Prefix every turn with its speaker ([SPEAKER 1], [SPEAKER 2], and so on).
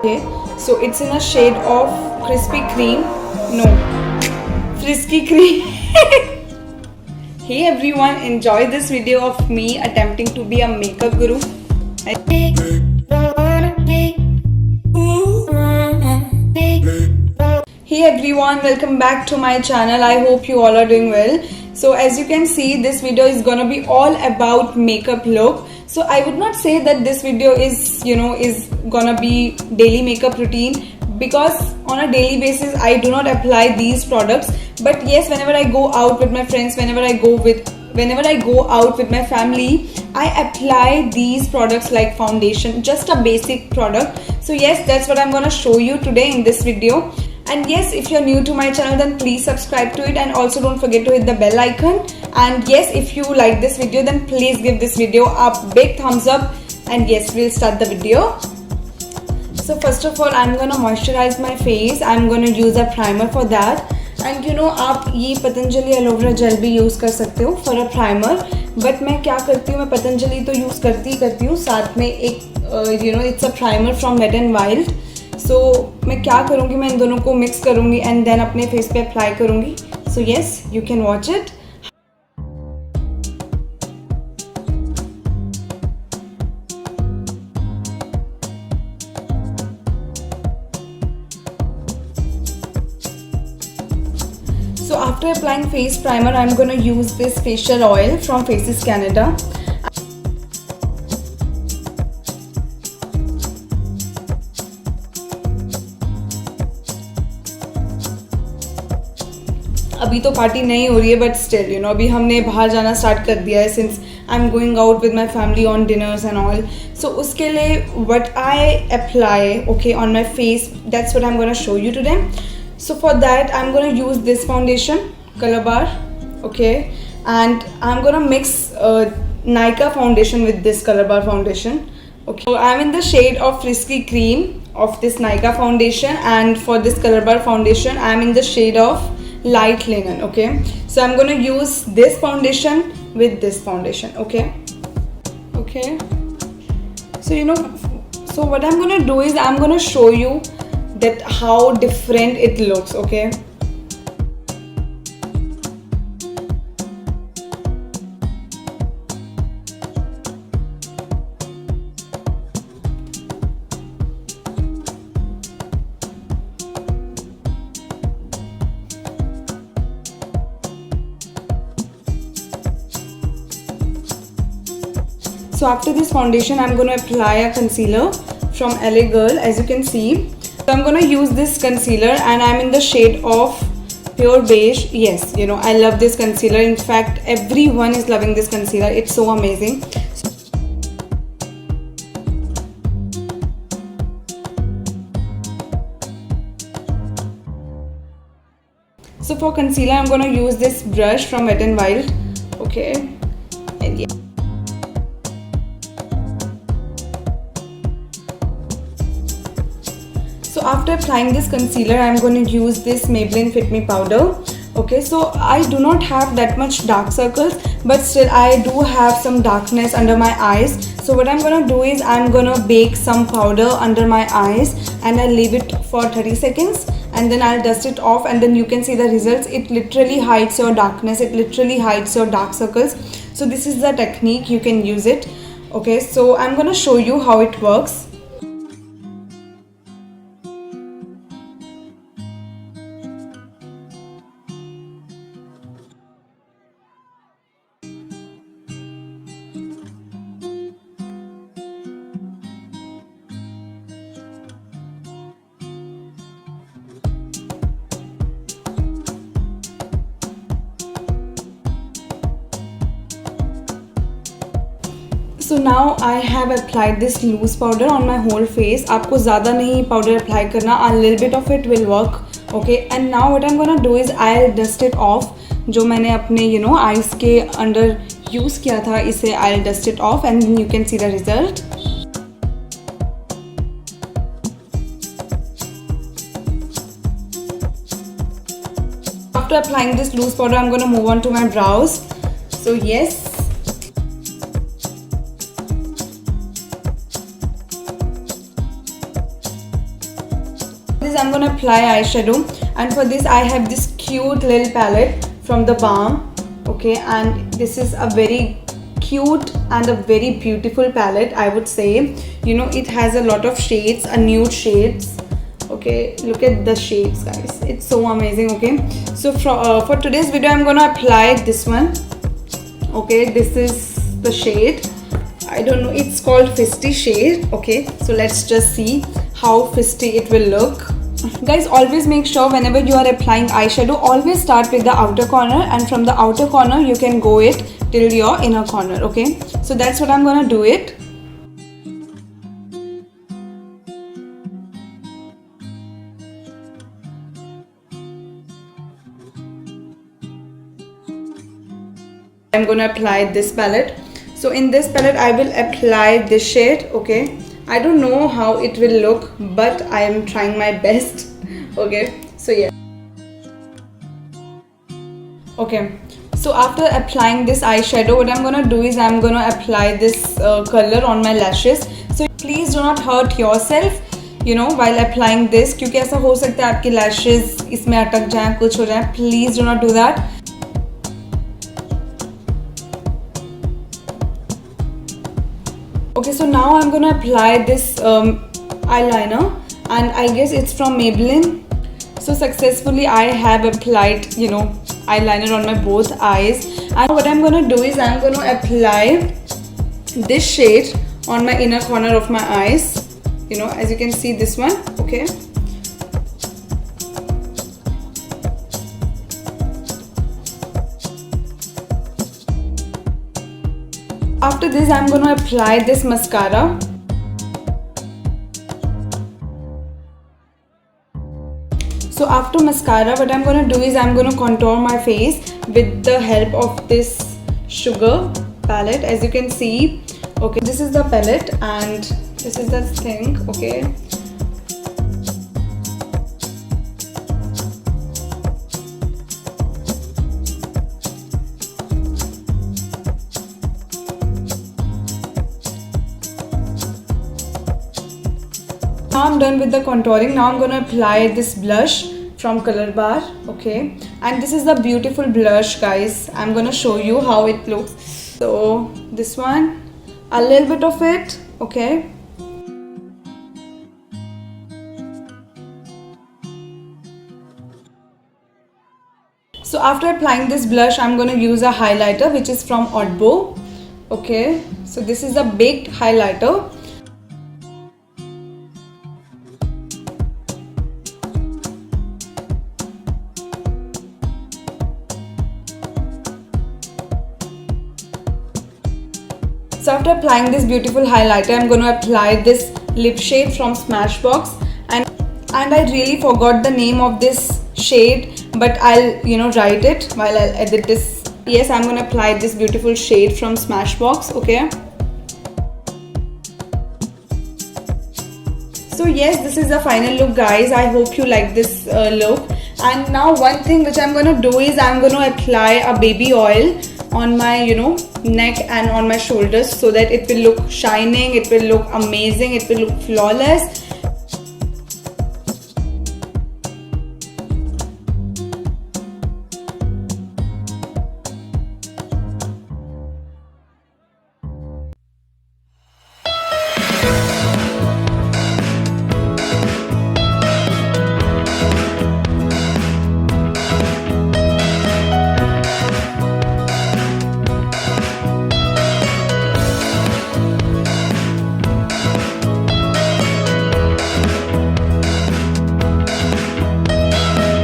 [SPEAKER 1] Okay, so it's in a shade of crispy cream. No, frisky cream. Hey everyone, enjoy this video of me attempting to be a makeup guru. Hey everyone, welcome back to my channel. I hope you all are doing well. So as you can see, this video is gonna be all about makeup look. So I would not say that this video is gonna be daily makeup routine, because on a daily basis I do not apply these products. But yes, whenever I go out with my friends, whenever I go out with my family, I apply these products like foundation, just a basic product. So yes, that's what I'm gonna show you today in this video. And yes, if you're new to my channel, then please subscribe to it, and also don't forget to hit the bell icon. And yes, if you like this video, then please give this video a big thumbs up. And yes, we'll start the video. So first of all, I'm gonna moisturize my face. I'm gonna use a primer for that. And आप ये Patanjali aloe vera gel भी use कर सकते हो for a primer. But मैं क्या करती हूँ, मैं पतंजलि तो यूज़ करती हूँ, साथ में एक it's a primer from wet and wild. So मैं क्या करूँगी, मैं इन दोनों को मिक्स करूँगी एंड देन अपने फेस पे अप्लाई करूँगी. So yes, you can watch it. So after applying face primer, I'm going to use this facial oil from Faces Canada. अभी तो पार्टी नहीं हो रही है, बट स्टिल अभी हमने बाहर जाना स्टार्ट कर दिया है, since I am going out with my family on dinners and all. So उसके लिए what I apply okay on my face, that's what I am gonna show you today. So for that, I'm going to use this foundation, Color Bar, okay, and I'm going to mix Nykaa foundation with this Color Bar foundation, okay. So I'm in the shade of Frisky Cream of this Nykaa foundation, and for this Color Bar foundation, I'm in the shade of Light Linen, okay. So I'm going to use this foundation with this foundation, okay. So so what I'm going to do is I'm going to show you that how different it looks, okay. So after this foundation, I'm going to apply a concealer from LA Girl, as you can see. So I'm going to use this concealer, and I'm in the shade of Pure Beige. Yes, I love this concealer. In fact, everyone is loving this concealer. It's so amazing. So for concealer, I'm going to use this brush from Wet n Wild. Okay. And yeah. So after applying this concealer, I'm going to use this Maybelline Fit Me powder. Okay, so I do not have that much dark circles, but still I do have some darkness under my eyes. So what I'm going to do is I'm going to bake some powder under my eyes, and I'll leave it for 30 seconds, and then I'll dust it off, and then you can see the results. It literally hides your darkness, it literally hides your dark circles. So this is the technique, you can use it. Okay, so I'm going to show you how it works. So now I have applied this loose powder on my whole face. आपको ज़्यादा नहीं powder apply करना, a little bit of it will work, okay. And now what I'm gonna do is I'll dust it off. जो मैंने अपने eyes के अंदर use किया था, इसे I'll dust it off, and then you can see the result. After applying this loose powder, I'm gonna move on to my brows. So yes. I'm gonna apply eyeshadow, and for this I have this cute little palette from the Balm. Okay, and this is a very cute and a very beautiful palette, I would say. You know, it has a lot of shades, nude shades. Okay, look at the shades, guys, it's so amazing. Okay, so for today's video I'm gonna apply this one. Okay, this is the shade, I don't know, it's called Fisty shade. Okay, so let's just see how fisty it will look. Guys, always make sure whenever you are applying eyeshadow, always start with the outer corner, and from the outer corner you can go it till your inner corner. Okay, so that's what I'm gonna do it. I'm gonna apply this palette. So in this palette I will apply this shade. Okay, I don't know how it will look, but I am trying my best. Okay, so yeah. Okay, so after applying this eyeshadow, what I'm gonna do is I'm gonna apply this color on my lashes. So please do not hurt yourself, you know, while applying this, क्योंकि ऐसा हो सकता है आपकी lashes इसमें अटक जाए, कुछ हो जाए. Please do not do that. Okay, so now I'm gonna apply this eyeliner, and I guess it's from Maybelline. So successfully I have applied, you know, eyeliner on my both eyes, and what I'm gonna do is I'm gonna apply this shade on my inner corner of my eyes, you know, as you can see, this one. Okay, after this I'm gonna apply this mascara. So after mascara, what I'm gonna do is I'm gonna contour my face with the help of this Sugar palette, as you can see. Okay, this is the palette and this is the thing. Okay, now I'm done with the contouring. Now I'm gonna apply this blush from Color Bar. Okay, and this is the beautiful blush, guys. I'm gonna show you how it looks. So this one, a little bit of it. Okay, so after applying this blush, I'm gonna use a highlighter which is from Odbo. Okay, so this is a baked highlighter. So after applying this beautiful highlighter, I'm going to apply this lip shade from Smashbox, and I really forgot the name of this shade, but I'll, you know, write it while I'll edit this. Yes, I'm going to apply this beautiful shade from Smashbox. Okay, so yes, this is the final look, guys. I hope you like this look. And now one thing which I'm going to do is I'm going to apply a baby oil on my, you know, neck and on my shoulders, so that it will look shining, it will look amazing, it will look flawless.